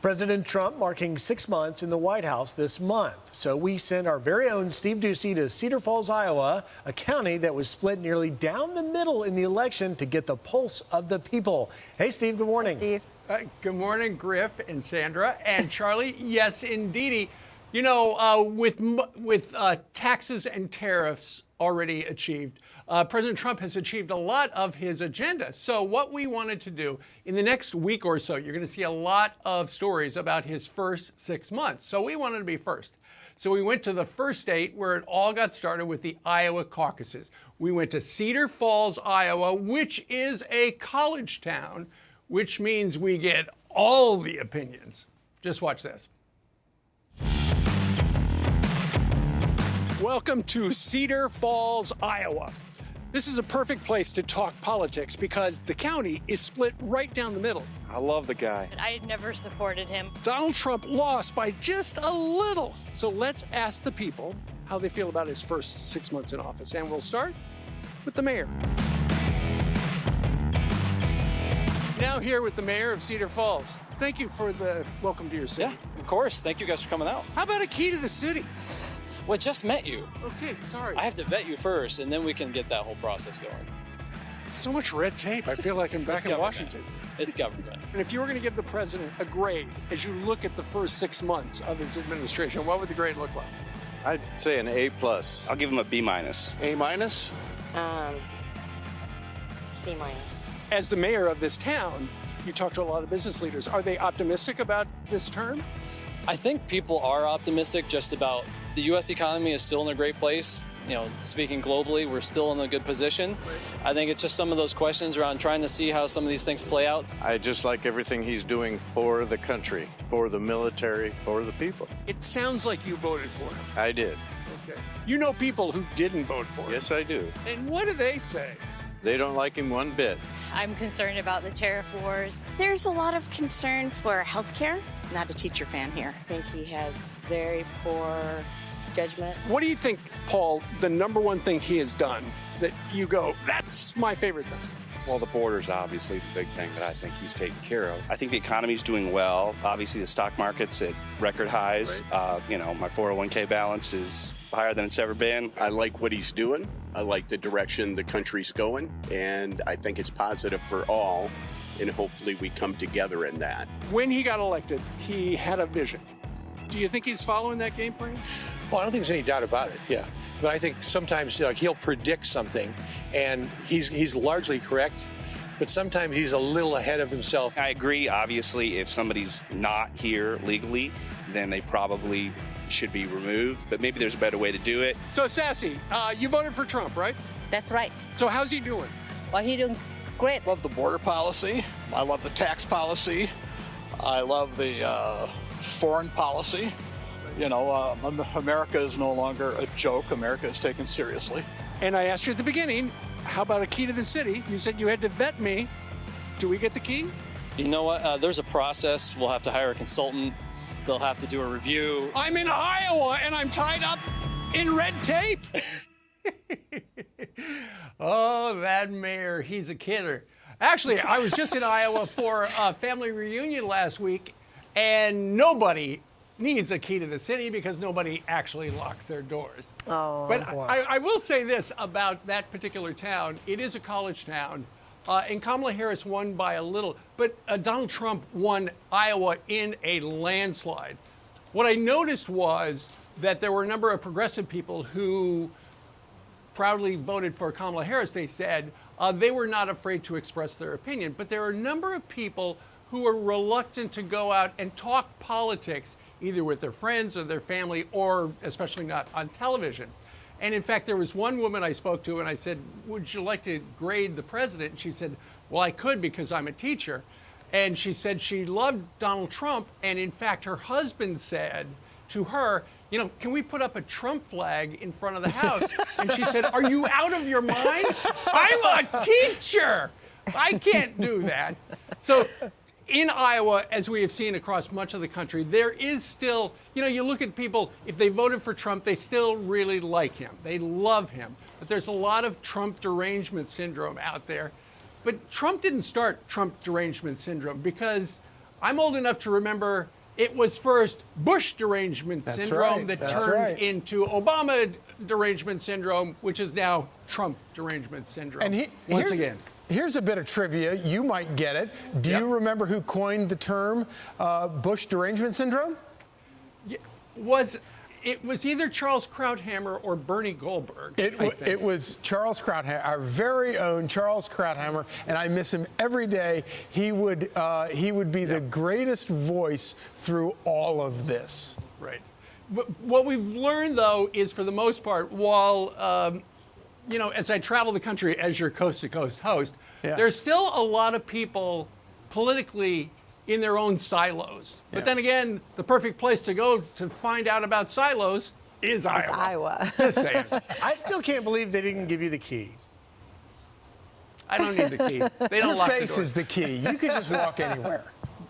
President Trump marking 6 months in the White House this month. So we sent our very own Steve Doocy to Cedar Falls, Iowa, a county that was split nearly down the middle in the election to get the pulse of the people. Hey, Steve, good morning. Hi, Steve. Good morning, Griff and Sandra and Charlie. Yes, indeedy. You know, with taxes and tariffs already achieved, President Trump has achieved a lot of his agenda. So what we wanted to do in the next week or so, you're going to see a lot of stories about his first 6 months. So we wanted to be first. So we went to the first state where it all got started with the Iowa caucuses. We went to Cedar Falls, Iowa, which is a college town, which means we get all the opinions. Just watch this. Welcome to Cedar Falls, Iowa. This is a perfect place to talk politics because the county is split right down the middle. I love the guy. I never supported him. Donald Trump lost by just a little. So let's ask the people how they feel about his first 6 months in office. And we'll start with the mayor. Now here with the mayor of Cedar Falls. Thank you for the welcome to your city. Yeah, of course. Thank you guys for coming out. How about a key to the city? Well, I just met you. Okay, sorry. I have to vet you first, and then we can get that whole process going. So much red tape. I feel like I'm back in Washington. It's government. And if you were going to give the president a grade as you look at the first 6 months of his administration, what would the grade look like? I'd say an A+. I'll give him a B-. A-? C-. As the mayor of this town, you talk to a lot of business leaders. Are they optimistic about this term? I think people are optimistic just about the U.S. economy is still in a great place. You know, speaking globally, we're still in a good position. I think it's just some of those questions around trying to see how some of these things play out. I just like everything he's doing for the country, for the military, for the people. It sounds like you voted for him. I did. Okay. You know people who didn't vote for him. Yes, I do. And what do they say? They don't like him one bit. I'm concerned about the tariff wars. There's a lot of concern for healthcare. Not a teacher fan here. I think he has very poor judgment. What do you think, Paul, the number one thing he has done that you go, that's my favorite thing? Well, the border's obviously the big thing that I think he's taken care of. I think the economy's doing well. Obviously, the stock market's at record highs. Right. You know, my 401k balance is higher than it's ever been. I like what he's doing. I like the direction the country's going, and I think it's positive for all, and hopefully we come together in that. When he got elected, he had a vision. Do you think he's following that game plan? Well, I don't think there's any doubt about it, yeah. But I think sometimes he'll predict something, and he's largely correct, but sometimes he's a little ahead of himself. I agree, obviously, if somebody's not here legally, then they probably should be removed, but maybe there's a better way to do it. So, Sassy, you voted for Trump, right? That's right. So how's he doing? Well, he's doing great. Love the border policy. I love the tax policy. I love the foreign policy. You know, America is no longer a joke. America is taken seriously. And I asked you at the beginning, how about a key to the city? You said you had to vet me. Do we get the key? You know what? There's a process. We'll have to hire a consultant. They'll have to do a review. I'm in Iowa and I'm tied up in red tape. Oh, that mayor, he's a killer. Actually, I was just in Iowa for a family reunion last week, and nobody needs a key to the city because nobody actually locks their doors. Oh, but boy. I will say this about that particular town. It is a college town, and Kamala Harris won by a little, but Donald Trump won Iowa in a landslide. What I noticed was that there were a number of progressive people who proudly voted for Kamala Harris. They said they were not afraid to express their opinion, but there are a number of people who are reluctant to go out and talk politics either with their friends or their family, or especially not on television. And in fact, there was one woman I spoke to and I said, would you like to grade the president? And she said, well, I could because I'm a teacher. And she said she loved Donald Trump. And in fact, her husband said to her, you know, can we put up a Trump flag in front of the house? And she said, are you out of your mind? I'm a teacher. I can't do that. So in Iowa, as we have seen across much of the country, there is still, you know, you look at people, if they voted for Trump, they still really like him. They love him. But there's a lot of Trump derangement syndrome out there. But Trump didn't start Trump derangement syndrome because I'm old enough to remember it was first Bush derangement syndrome that turned into Obama derangement syndrome, which is now Trump derangement syndrome. And once again. Here's a bit of trivia. You might get it. Do you remember who coined the term Bush derangement syndrome? It was either Charles Krauthammer or Bernie Goldberg. It was Charles Krauthammer, our very own Charles Krauthammer, and I miss him every day. He would be the greatest voice through all of this. Right. What we've learned, though, is for the most part, while as I travel the country as your coast-to-coast host, there's still a lot of people politically in their own silos. But then again, the perfect place to go to find out about silos is Iowa. Just saying. I still can't believe they didn't give you the key. I don't need the key. They don't lock the door. Your face is the key. You can just walk anywhere.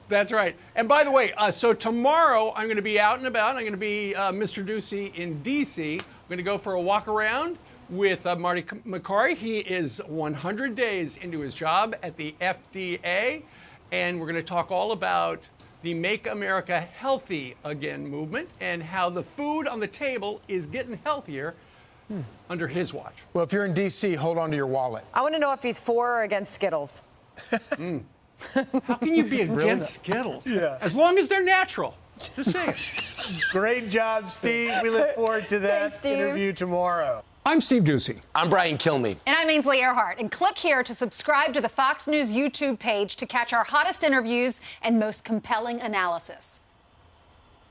That's right. And by the way, so tomorrow I'm going to be out and about. I'm going to be Mr. Ducey in D.C. I'm going to go for a walk around with Marty McCarry. He is 100 days into his job at the FDA. And we're going to talk all about the Make America Healthy Again movement and how the food on the table is getting healthier under his watch. Well, if you're in D.C., hold on to your wallet. I want to know if he's for or against Skittles. How can you be against Skittles? Yeah. As long as they're natural. Just saying. Great job, Steve. We look forward to that interview tomorrow. I'm Steve Ducey. I'm Brian Kilmeade. And I'm Ainsley Earhart. And click here to subscribe to the Fox News YouTube page to catch our hottest interviews and most compelling analysis.